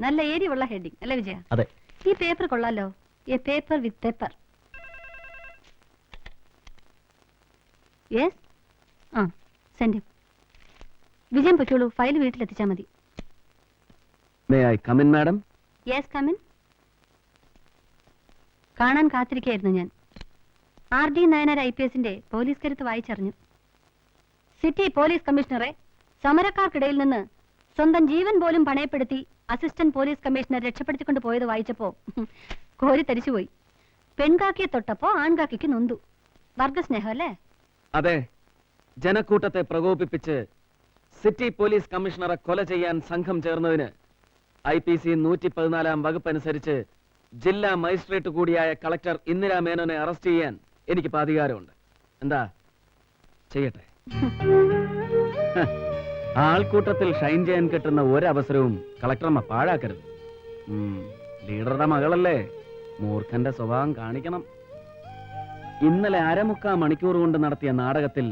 നല്ല ഏരിയുള്ള ഹെഡിങ് അല്ലേ വിജയ? അതെ. ഈ പേപ്പർ കൊള്ളാലോ. A paper with paper. Yes. ആ സെൻഡ്. വിജയൻ പറ്റുള്ളൂ. ഫയൽ വീട്ടിലെത്തിച്ചാൽ മതി. May I come in madam? Yes come in. കാണാൻ കാത്തിരിക്കുകയായിരുന്നു ഞാൻ. RD നായനാർ IPSന്റെ പോലീസ് കരുത്ത് വായിച്ചറിഞ്ഞു. സിറ്റി പോലീസ് കമ്മീഷണറെ സമരക്കാർക്കിടയിൽ നിന്ന് സ്വന്തം ജീവൻ പോലും പണയപ്പെടുത്തി അസിസ്റ്റന്റ് പോലീസ് കമ്മീഷണർ രക്ഷപ്പെടുത്തിക്കൊണ്ട് പോയത് വായിച്ചപ്പോ കോരി തരിച്ചുപോയി. പെൺകാക്കിയെ തൊട്ടപ്പോ ആൺകാക്കിക്ക് നൊന്തു. വർഗസ്നേഹം അല്ലേ? അതെ. ജനക്കൂട്ടത്തെ പ്രകോപിപ്പിച്ച് സിറ്റി പോലീസ് കമ്മീഷണറെ കൊല ചെയ്യാൻ സംഘം ചേർന്നതിന് IPC 114 വകുപ്പ് അനുസരിച്ച് ജില്ലാ മജിസ്ട്രേറ്റ് കൂടിയായ കളക്ടർ ഇന്ദിരാ മേനോനെ അറസ്റ്റ് ചെയ്യാൻ എനിക്കിപ്പോ അധികാരമുണ്ട്. എന്താ ചെയ്യട്ടെ? ആൾക്കൂട്ടത്തിൽ ഷൈൻ ചെയ്യാൻ കിട്ടുന്ന ഒരവസരവും കളക്ടറമ്മ പാഴാക്കരുത്. ലീഡറുടെ മകളല്ലേ, മൂർഖന്റെ സ്വഭാവം കാണിക്കണം. ഇന്നലെ 1/4 മണിക്കൂർ കൊണ്ട് നടത്തിയ നാടകത്തിൽ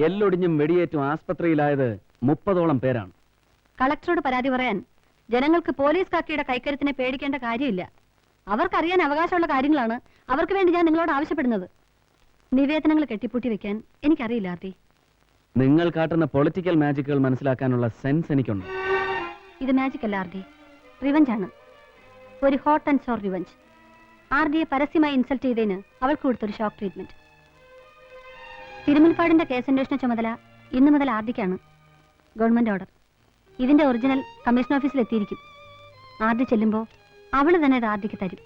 എല്ലൊടിഞ്ഞും വെടിയേറ്റും ആസ്പത്രിയിലായത് 30ഓളം പേരാണ്. കളക്ടറോട് പരാതി പറയാൻ ജനങ്ങൾക്ക് പോലീസ് കാക്കിയുടെ കൈക്കരുത്തിനെ പേടിക്കേണ്ട കാര്യമില്ല. അവർക്കറിയാൻ അവകാശമുള്ള കാര്യങ്ങളാണ് അവർക്ക് വേണ്ടി ഞാൻ നിങ്ങളോട് ആവശ്യപ്പെടുന്നത്. നിവേദനങ്ങൾ കെട്ടിപ്പൂട്ടി വെക്കാൻ എനിക്കറിയില്ല ആർത്തി. നിങ്ങൾ കാട്ടുന്ന പൊളിറ്റിക്കൽ മാജിക്കുകൾ മനസ്സിലാക്കാനുള്ള സെൻസ് എനിക്കുണ്ട്. ഇത് മാജിക് അല്ല ആർത്തി, റിവഞ്ച് ആണ്. ഒരു ഹോട്ട് ആൻഡ് സോർ റിവഞ്ച്. RDയെ പരസ്യമായി ഇൻസൾട്ട് ചെയ്തതിന് അവൾക്ക് കൊടുത്തൊരു ഷോക്ക് ട്രീറ്റ്മെന്റ്. തിരുമുൽപ്പാടിന്റെ കേസന്വേഷണ ചുമതല ഇന്നു മുതൽ RDക്കാണ്. Government order. ഇതിന്റെ ഒറിജിനൽ കമ്മീഷൻ ഓഫീസിൽ എത്തിയിരിക്കും. RD ചെല്ലുമ്പോൾ അവള് തന്നെ ഇത് RDക്ക് തരും.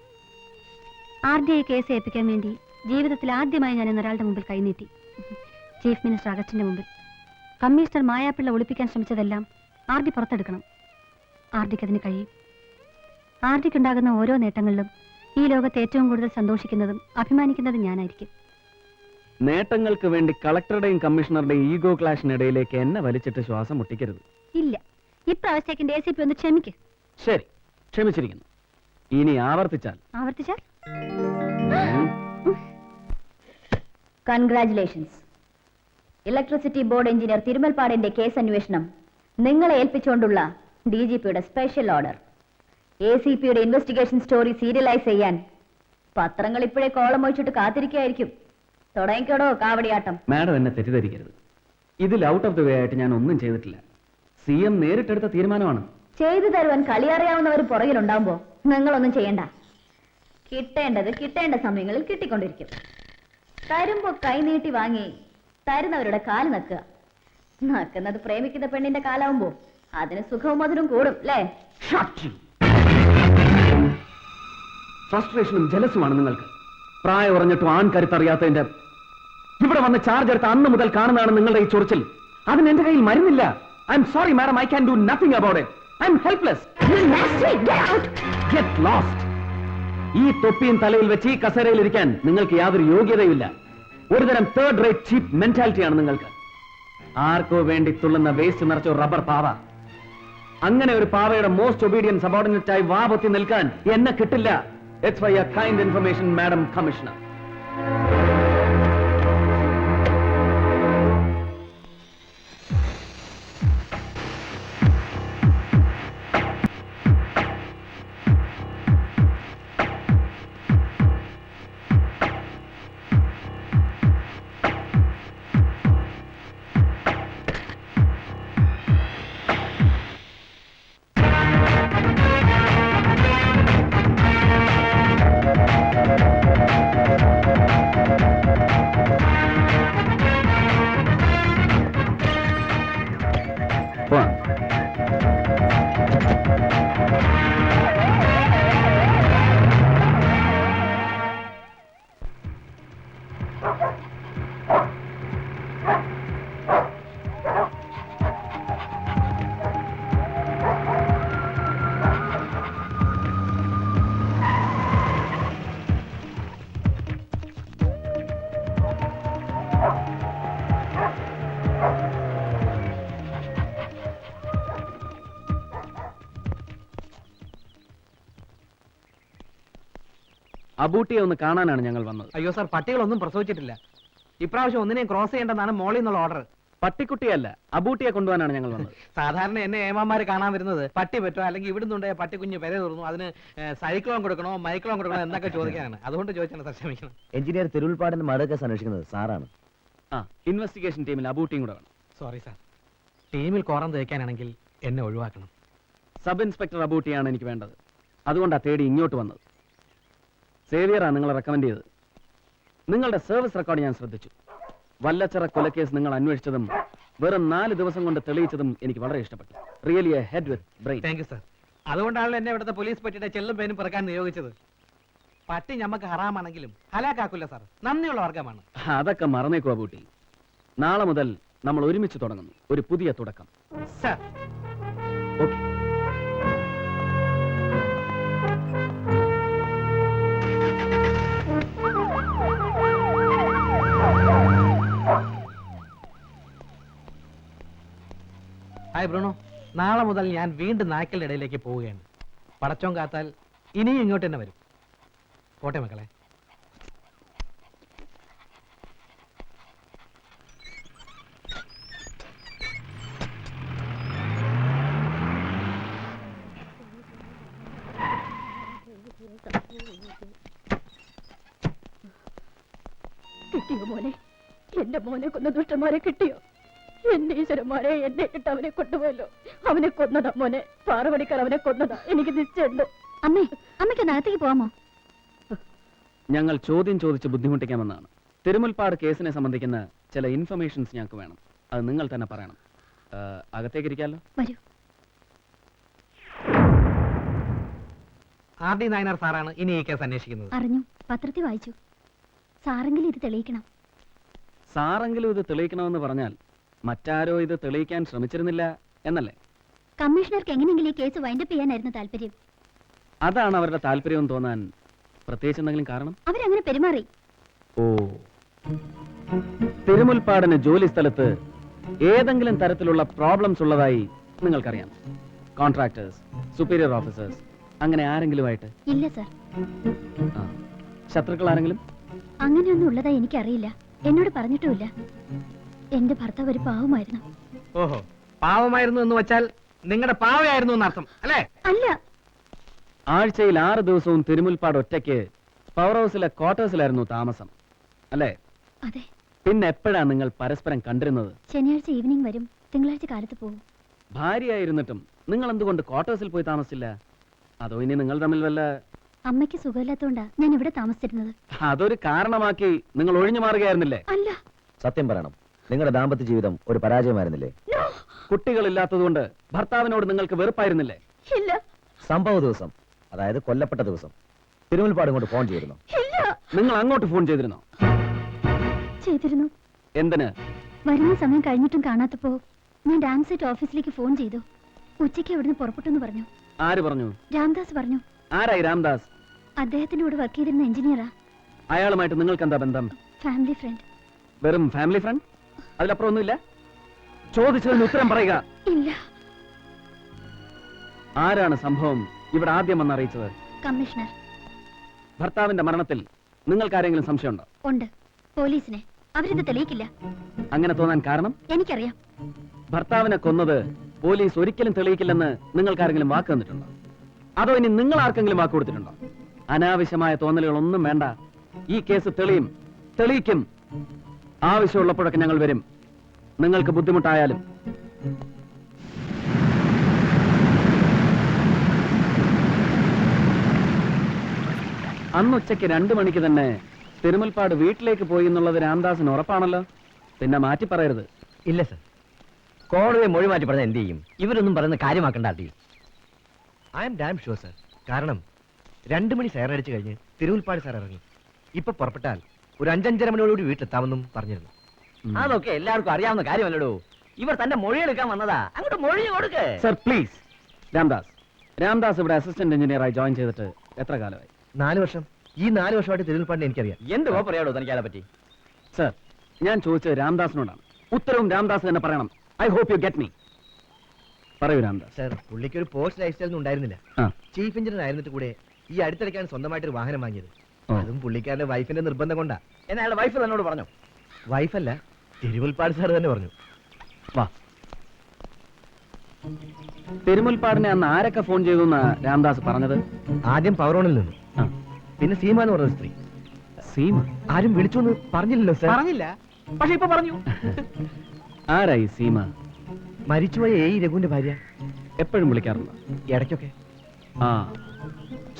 RDയെ കേസ് ഏൽപ്പിക്കാൻ വേണ്ടി ജീവിതത്തിൽ ആദ്യമായി ഞാൻ ഇന്നൊരാളുടെ മുമ്പിൽ കൈനീട്ടി. ചീഫ് മിനിസ്റ്റർ അഗസ്റ്റിന്റെ മുമ്പിൽ. Commissioner മായാപ്പിള്ള ഒളിപ്പിക്കാൻ ശ്രമിച്ചതെല്ലാം RD പുറത്തെടുക്കണം. RDക്ക് അതിന് കഴിയും. RDക്കുണ്ടാകുന്ന ഓരോ നേട്ടങ്ങളിലും ഈ ലോകത്ത് ഏറ്റവും കൂടുതൽ സന്തോഷിക്കുന്നതും അഭിമാനിക്കുന്നതും ഞാനായിരിക്കും. നേട്ടങ്ങൾക്ക് വേണ്ടി കളക്ടറുടെയും കമ്മീഷണറുടെയും ഈഗോ ക്ലാഷിനിടയിലേക്ക് എന്നെ വലിച്ചിട്ട് ശ്വാസം മുട്ടിക്കരുത്. ഇല്ല, ഇപ്രാവശ്യത്തേക്ക് ACP ഒന്ന് ക്ഷമിക്ക്. ശരി, ക്ഷമിച്ചിരിക്കുന്നു. ഇനി ആവർത്തിച്ചാൽ കൺഗ്രാറ്റുലേഷൻസ്. ഇലക്ട്രിസിറ്റി ബോർഡ് എഞ്ചിനീയർ തിരുമൽപ്പാടിന്റെ കേസ് അന്വേഷണം നിങ്ങളെ ഏൽപ്പിച്ചുകൊണ്ടുള്ള DGPയുടെ സ്പെഷ്യൽ ഓർഡർ. ACPയുടെ ഇൻവെസ്റ്റിഗേഷൻ സ്റ്റോറി സീരിയലൈസ് ചെയ്യാൻ പത്രങ്ങൾ ഇപ്പോഴേ കോളം ഒഴിച്ചിട്ട് കാത്തിരിക്കുകയായിരിക്കും. തുടങ്ങിക്കോടോ കാവടിയാട്ടം. മാഡം എന്നെ തെറ്റിദ്ധരിക്കരുത്. ഇതിൽ ഔട്ട് ഓഫ് ദി വേ ആയിട്ട് ഞാൻ ഒന്നും ചെയ്തിട്ടില്ല. CM നേരിട്ടെടുത്ത തീരുമാനമാണ്. ചെയ്തു തരുവാൻ കളിയറിയാവുന്നവർ പുറകിലുണ്ടാവുമ്പോ നിങ്ങളൊന്നും ചെയ്യണ്ട. കിട്ടേണ്ടത് കിട്ടേണ്ട സമയങ്ങളിൽ കിട്ടിക്കൊണ്ടിരിക്കും. തരുമ്പോ കൈനീട്ടി വാങ്ങി തരുന്നവരുടെ കാല് നക്കുക. നക്കുന്നത് പ്രേമിക്കുന്ന പെണ്ണിന്റെ കാലാവുമ്പോ അതിന് സുഖവും മധുരം കൂടും അല്ലേ? ഫ്രസ്ട്രേഷനും ജലസുമാണ് നിങ്ങൾക്ക്. പ്രായം ഉറഞ്ഞിട്ടും ആൺകരുത്തറിയാത്തതിന്റെ. ഇവിടെ വന്ന് ചാർജ് എടുത്ത അന്ന് മുതൽ കാണുന്നതാണ് നിങ്ങളുടെ ഈ ചൊറിച്ചിൽ. അതിന് എന്റെ കയ്യിൽ മരുന്നില്ല. I am sorry madam, I can do nothing about it. I am helpless. Get lost. ഈ തൊപ്പിയും തലയിൽ വെച്ച് ഈ കസേരയിൽ ഇരിക്കാൻ നിങ്ങൾക്ക് യാതൊരു യോഗ്യതയുമില്ല. ഒരുതരം തേർഡ് റേറ്റ് ചീപ്പ് മെന്റാലിറ്റിയാണ് നിങ്ങൾക്ക്. ആർക്കോ വേണ്ടി തുള്ളുന്ന വേസ്റ്റ് നിറച്ച റബ്ബർ പാവ. അങ്ങനെ ഒരു പാവയുടെ മോസ്റ്റ് ഒബീഡിയന്റ് സബോർഡിനേറ്റ് ആയി വാപൊത്തി നിൽക്കാൻ എന്നെ കിട്ടില്ല. It's for your kind information madam commissioner. അബൂട്ടിയെ ഒന്ന് കാണാനാണ് ഞങ്ങൾ വന്നത്. അയ്യോ സാർ, പട്ടികളൊന്നും പ്രസവിച്ചിട്ടില്ല. ഇപ്രാവശ്യം ഒന്നിനെയും ക്രോസ് ചെയ്യേണ്ടെന്നാണ് മോളിൽ നിന്നുള്ള ഓർഡർ. പട്ടിക്കുട്ടിയല്ല, അബൂട്ടിയെ കൊണ്ടുപോകാനാണ് ഞങ്ങൾ വന്നത്. സാധാരണ എന്നെ ഏമാന്മാര് കാണാൻ വരുന്നത് പട്ടി പറ്റോ അല്ലെങ്കിൽ ഇവിടുന്നുണ്ട് പട്ടിക്കുഞ്ഞ് പെര തുറന്നു അതിന് സൈക്ലോൺ കൊടുക്കണോ മൈക്ലോൺ കൊടുക്കണോ എന്നൊക്കെ ചോദിക്കാനാണ്. അതുകൊണ്ട് ചോദിച്ചാണ് സാർ, ക്ഷമിക്കണം. എഞ്ചിനീയർ തിരുവുൽപ്പാടിന്റെ മർഡർ കേസ് അന്വേഷിക്കുന്നത് സാറാണ്. ഇൻവെസ്റ്റിഗേഷൻ ടീമിൽ അബൂട്ടിയും കൂടെ വേണം. സോറി സാർ, ടീമിൽ കോറം തേക്കാനാണെങ്കിൽ എന്നെ ഒഴിവാക്കണം. സബ് ഇൻസ്പെക്ടർ അബൂട്ടിയാണ് എനിക്ക് വേണ്ടത്. അതുകൊണ്ടാണ് തേടി ഇങ്ങോട്ട് വന്നത്. സേവിയറാണ് നിങ്ങളെ റെക്കമെൻഡ് ചെയ്തത്. നിങ്ങളുടെ സർവീസ് റെക്കോർഡ് ഞാൻ ശ്രദ്ധിച്ചു. വല്ലച്ചറ കൊലക്കേസ് നിങ്ങൾ അന്വേഷിച്ചതും വെറും 4 ദിവസം കൊണ്ട് തെളിയിച്ചതും എനിക്ക് വളരെ ഇഷ്ടപ്പെട്ടു. Really A head with brain. Thank you sir. അതുകൊണ്ടാണല്ലോ എന്നെ ഇവിടുത്തെ പോലീസ് പട്ടിയുടെ ചെല്ലും പേനും പിറക്കാൻ നിയോഗിച്ചത്. പട്ടി ഞമ്മക്ക് ഹറാമാണെങ്കിലും ഹലാക്കാക്കില്ല സാർ, നന്ദിയുള്ള വർഗമാണ്. അതൊക്കെ മറന്നേക്കോ അബൂട്ടി. നാളെ മുതൽ നമ്മൾ ഒരുമിച്ച് തുടങ്ങുന്നു ഒരു പുതിയ തുടക്കം. Sir, okay. ഹായ് ബ്രൂണോ, നാളെ മുതൽ ഞാൻ വീണ്ടും നായ്ക്കളുടെ ഇടയിലേക്ക് പോവുകയാണ്. പടച്ചോൻ കാത്താൽ ഇനിയും ഇങ്ങോട്ട് തന്നെ വരും. പോട്ടെ മക്കളെ. കിട്ടിയോ മോനെ? എന്റെ മോനെ കൊന്ന ദുഷ്ടന്മാരെ കിട്ടിയോ? എന്റെ ഈശ്വരന്മാരെ, എന്നെ ഇട്ട് അവനെ കൊണ്ടുപോയല്ലോ. അവനെ കൊന്നതാ മോനെ, 6 മണിക്കാർ അവനെ കൊന്നതാ. എനിക്ക് നിശ്ചയുണ്ട്. അമ്മേ, അമ്മയ്ക്ക് അകത്തേക്ക് പോവാമോ? ഞങ്ങൾ ചോദ്യം ചോദിച്ച് ബുദ്ധിമുട്ടിക്കാമെന്നാണ്. തിരുമുൽപ്പാട് കേസിനെ സംബന്ധിക്കുന്ന ചില ഇൻഫർമേഷൻസ് ഞങ്ങൾക്ക് വേണം. അത് നിങ്ങൾ തന്നെ പറയണം. അകത്തേക്ക് ഇരിക്കാമല്ലോ? വരൂ. R.D. നായനാർ സാറാണ് ഇനി ഈ കേസ് അന്വേഷിക്കുന്നത്. അറിഞ്ഞു, പത്രത്തിൽ വായിച്ചു. സാറെങ്കിലും ഇത് തെളിയിക്കണം. സാറെങ്കിലും ഇത് തെളിയിക്കണമെന്ന് പറഞ്ഞാൽ മറ്റാരോ ഇത് തെളിയിക്കാൻ ശ്രമിച്ചിരുന്നില്ല എന്നല്ലേ? കമ്മീഷണർക്ക് എങ്ങനെയെങ്കിലും ഈ കേസ് വൈൻഡപ്പ് ചെയ്യാനായിരുന്നു താല്പര്യം. അതാണ് അവരുടെ താല്പര്യം തോന്നാൻ പ്രത്യേകിച്ച് എന്തെങ്കിലും കാരണം? അവരങ്ങനെ പെരുമാറി. ഓ, തിരുമുൽപ്പാടിന് ജോലി സ്ഥലത്ത് ഏതെങ്കിലും തരത്തിലുള്ള പ്രോബ്ലംസ് ഉള്ളതായി നിങ്ങൾക്കറിയാം? കോൺട്രാക്ടേഴ്സ്, സുപ്പീരിയർ ഓഫീസേഴ്സ്, അങ്ങനെ ആരെങ്കിലും ആയിട്ട്? ഇല്ല സർ. ശത്രുക്കൾ ആരെങ്കിലും? അങ്ങനെയൊന്നും ഉള്ളതായി എനിക്കറിയില്ല. എന്നോട് പറഞ്ഞിട്ടുമില്ല. എന്റെ ഭർത്താവ് ഒരു പാവമായിരുന്നു. ഓഹോ, പാവമായിരുന്നു എന്ന് വെച്ചാൽ നിങ്ങളുടെ പാവയായിരുന്നു എന്നർത്ഥം അല്ലേ? അല്ല. ആഴ്ചയിൽ 6 ദിവസവും തിരുമുൽപ്പാട് ഒറ്റയ്ക്ക് പവർ ഹൗസിലെ ക്വാർട്ടേഴ്സിലായിരുന്നു താമസം അല്ലേ? അതെ. പിന്നെ എപ്പോഴാണ് നിങ്ങൾ പരസ്പരം കണ്ടിരുന്നത്? ശനിയാഴ്ച ഈവനിങ് വരും, തിങ്കളാഴ്ച കാലത്ത് പോകും. ഭാര്യയായിരുന്നിട്ടും നിങ്ങൾ എന്തുകൊണ്ട് ക്വാർട്ടേഴ്സിൽ പോയി താമസിച്ചില്ല? അതോ ഇനി നിങ്ങൾ തമ്മിൽ വല്ല... അമ്മയ്ക്ക് സുഖമില്ലാത്തോണ്ടാ ഞാൻ ഇവിടെ താമസിച്ചിരുന്നത്. അതൊരു കാരണമാക്കി നിങ്ങൾ ഒഴിഞ്ഞു മാറുകയായിരുന്നില്ലേ? അല്ല. സത്യം പറയണം, നിങ്ങളുടെ ദാമ്പത്യ ജീവിതം ഒരു പരാജയമായിരുന്നില്ലേ? കുട്ടികളില്ലാത്തതുകൊണ്ട് ഭർത്താവിനോട് നിങ്ങൾക്ക് വെറുപ്പായിരുന്നില്ലേ? ഇല്ല. സംഭവ ദിവസം, അതായത് കൊല്ലപ്പെട്ട ദിവസം, തിരുമുൽപ്പാട് കൊണ്ട് ഫോൺ ചെയ്തിരുന്നു. ഇല്ല. നിങ്ങൾ അങ്ങോട്ട് ഫോൺ ചെയ്തിരുന്നോ? ചെയ്തിരുന്നു. എന്തിന്? വരുന്ന സമയം കഴിഞ്ഞിട്ടും കാണാത്തപ്പോ ഞാൻ ഡാം സെറ്റ് ഓഫീസിലേക്ക് ഫോൺ ചെയ്തു. ഉച്ചയ്ക്ക് അവിടുന്ന് പുറപ്പെട്ടെന്ന് പറഞ്ഞു. ആര് പറഞ്ഞു? രാംദാസ് പറഞ്ഞു. ആരായി രാംദാസ്? അദ്ദേഹത്തിന്റെ കൂടെ വർക്ക് ചെയ്തിരുന്ന എഞ്ചിനീയറാ. അയാളുമായിട്ട് നിങ്ങൾക്ക് എന്താ ബന്ധം? Family friend. വെറും ഫാമിലി ഫ്രണ്ട്? അതിലപ്പുറം ഒന്നുമില്ല? ചോദിച്ചതിന് ഉത്തരം പറയുക. ഇല്ല. ആരാണ് സംഭവം ഇവിടെ ആദ്യം വന്ന് അറിയിച്ചത്? കമ്മീഷണർ. ഭർത്താവിന്റെ മരണത്തിൽ നിങ്ങൾക്ക് ആരെങ്കിലും സംശയമുണ്ടോ? ഉണ്ട്. പോലീസിനെ. അവരിത് തെളിയിക്കില്ല. അങ്ങനെ തോന്നാൻ കാരണം? എനിക്കറിയാം. ഭർത്താവിനെ കൊന്നത് പോലീസ് ഒരിക്കലും തെളിയിക്കില്ലെന്ന് നിങ്ങൾക്ക് ആരെങ്കിലും വാക്ക് തന്നിട്ടുണ്ടോ? അതോ ഇനി നിങ്ങൾ ആർക്കെങ്കിലും വാക്ക് കൊടുത്തിട്ടുണ്ടോ? അനാവശ്യമായ തോന്നലുകളൊന്നും വേണ്ട. ഈ കേസ് തെളിയിക്കും. ആവശ്യമുള്ളപ്പോഴൊക്കെ ഞങ്ങൾ വരും, നിങ്ങൾക്ക് ബുദ്ധിമുട്ടായാലും. അന്നുച്ചയ്ക്ക് 2 മണിക്ക് തന്നെ തിരുമുൽപ്പാട് വീട്ടിലേക്ക് പോയി എന്നുള്ളത് രാംദാസിന് ഉറപ്പാണല്ലോ. പിന്നെ മാറ്റി പറയരുത്. ഇല്ല സർ, കോടതിയെ മൊഴി മാറ്റി പറഞ്ഞാൽ എന്ത് ചെയ്യും? ഇവരൊന്നും പറയുന്ന കാര്യമാക്കണ്ട. I am damn sure sir. കാരണം 2 മണി സൈറൻ അടിച്ചു കഴിഞ്ഞ് തിരുമുൽപ്പാട് സാർ ഇറങ്ങി. ഇപ്പൊ പുറപ്പെട്ടാൽ ഒരു 5-5:30 മണിയോടുകൂടി വീട്ടിലെത്താമെന്നും പറഞ്ഞിരുന്നു. അതൊക്കെ എല്ലാവർക്കും അറിയാവുന്ന കാര്യമല്ലടോ. ഇവർ തന്റെ മൊഴിയെടുക്കാൻ വന്നതാ. അങ്ങോട്ട് മൊഴി കൊടുക്കേ സർ, പ്ലീസ്. രാംദാസ് ഇവിടെ അസിസ്റ്റന്റ് എഞ്ചിനീയറായി ജോയിൻ ചെയ്തിട്ട് എത്ര കാലമായി? 4 വർഷം. ഈ 4 വർഷമായിട്ട് തിരുമുൽപ്പാടിനെ എനിക്കറിയാം. എന്ത് പറയാടോ തനിക്ക് അതിനെ പറ്റി? സർ, ഞാൻ ചോദിച്ചത് രാംദാസിനോടാണ്. ഉത്തരവും രാംദാസ് തന്നെ പറയണം. I hope you get me. പറയൂ രാംദാസ്. സർ, പുള്ളിക്ക് ഒരു പോസ്റ്റ് ലൈഫ് സ്റ്റൈൽ ഉണ്ടായിരുന്നില്ല. ആ. ചീഫ് എഞ്ചിനീയർ ആയിരുന്നിട്ട് കൂടെ ഈ അടുത്തിടയ്ക്കാണ് സ്വന്തമായിട്ടൊരു വാഹനം വാങ്ങിയത്. ഓ. അതും പുള്ളിക്കാരന്റെ വൈഫിന്റെ നിർബന്ധം കൊണ്ടാ. എന്നാൽ വൈഫ് തന്നോട് പറഞ്ഞു? വൈഫല്ല, തിരുമുൽപ്പാട് സാർ തന്നെ പറഞ്ഞു. വാ. തിരുമുൽപ്പാടിനെ അന്ന് ആരൊക്കെ ഫോൺ ചെയ്തു എന്നാ രാംദാസ് പറഞ്ഞത്? ആദ്യം പവറോണിൽ നിന്ന്, ആ, പിന്നെ സീമ എന്ന് പറഞ്ഞ സ്ത്രീ. സീമ ആരും വിളിച്ചു എന്ന് പറഞ്ഞില്ലല്ലോ സർ. പറഞ്ഞില്ല, പക്ഷെ ഇപ്പൊ പറഞ്ഞു. ആരായി സീമ? മരിച്ചുപോയ എ രഘുവിന്റെ ഭാര്യ. എപ്പോഴും വിളിക്കാറുണ്ടോ? ഇടയ്ക്കൊക്കെ. ആ,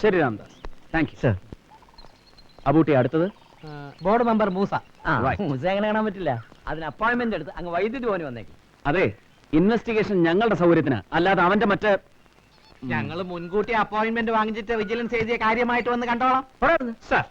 ശരി Ramdas, thank you. Sir. Abootty, അടുത്തത് ബോർഡ് മെമ്പർ മൂസ. Right. അങ്ങനെ കാണാൻ പറ്റില്ല. അതിന് അപ്പോയിന്റ്മെന്റ് എടുത്ത് അങ്ങ് വൈദ്യുതി പോകാൻ വന്നേക്കും. അതെ, ഇൻവെസ്റ്റിഗേഷൻ ഞങ്ങളുടെ സൗകര്യത്തിന്, അല്ലാതെ അവന്റെ മറ്റേ ഞങ്ങൾ മുൻകൂട്ടി അപ്പോയിന്റ്മെന്റ് വാങ്ങിച്ചിട്ട് വിജിലൻസ് എഴുതിയ കാര്യമായിട്ട് വന്ന് കണ്ടോളാം. സർ.